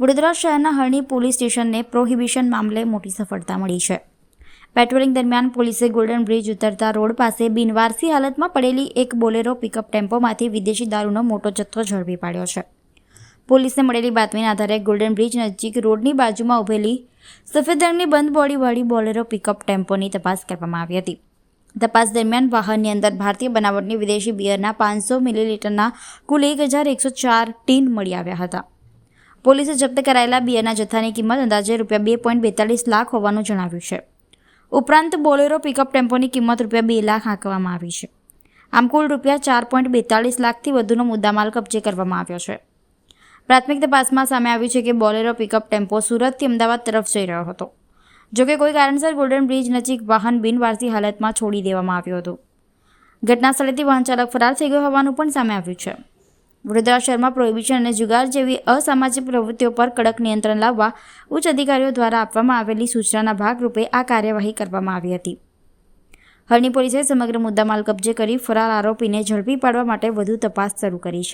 વડોદરા શહેરના હરણી પોલીસ સ્ટેશનને પ્રોહિબિશન મામલે મોટી સફળતા મળી છે. પેટ્રોલિંગ દરમિયાન પોલીસે ગોલ્ડન બ્રિજ ઉતરતા રોડ પાસે બિનવારસી હાલતમાં પડેલી એક બોલેરો પિકઅપ ટેમ્પોમાંથી વિદેશી દારૂનો મોટો જથ્થો ઝડપી પાડ્યો છે. પોલીસને મળેલી બાતમીના આધારે ગોલ્ડન બ્રિજ નજીક રોડની બાજુમાં ઊભેલી સફેદ રંગની બંધ બોડીવાળી બોલેરો પિકઅપ ટેમ્પોની તપાસ કરવામાં આવી હતી. તપાસ દરમિયાન વાહનની અંદર ભારતીય બનાવટની વિદેશી બિયરના 500 મિલીલીટરના કુલ 1104 ટીન મળી આવ્યા હતા. પોલીસે જપ્ત કરાયેલા બિયરના જથ્થાની કિંમત અંદાજે ₹2.42 લાખ હોવાનું જણાવ્યું છે. ઉપરાંત બોલેરો પિકઅપ ટેમ્પોની કિંમત ₹2 લાખ આંકવામાં આવી છે. આમ કુલ ₹4.42 લાખથી વધુનો મુદ્દામાલ કબજે કરવામાં આવ્યો છે. પ્રાથમિક તપાસમાં સામે આવ્યું છે કે બોલેરો પિકઅપ ટેમ્પો સુરતથી અમદાવાદ તરફ જઈ રહ્યો હતો. જોકે કોઈ કારણસર ગોલ્ડન બ્રિજ નજીક વાહન બિનવારસી હાલતમાં છોડી દેવામાં આવ્યું હતું. ઘટના સ્થળેથી વાહન ચાલક ફરાર થઈ ગયો હોવાનું પણ સામે આવ્યું છે. વડોદરા શહેરમાં પ્રોહિબિશન અને જુગાર જેવી અસામાજિક પ્રવૃત્તિઓ પર કડક નિયંત્રણ લાવવા ઉચ્ચ અધિકારીઓ દ્વારા આપવામાં આવેલી સૂચનાના ભાગરૂપે આ કાર્યવાહી કરવામાં આવી હતી. હરણી પોલીસે સમગ્ર મુદ્દામાલ કબજે કરી ફરાર આરોપીને ઝડપી પાડવા માટે વધુ તપાસ શરૂ કરી છે.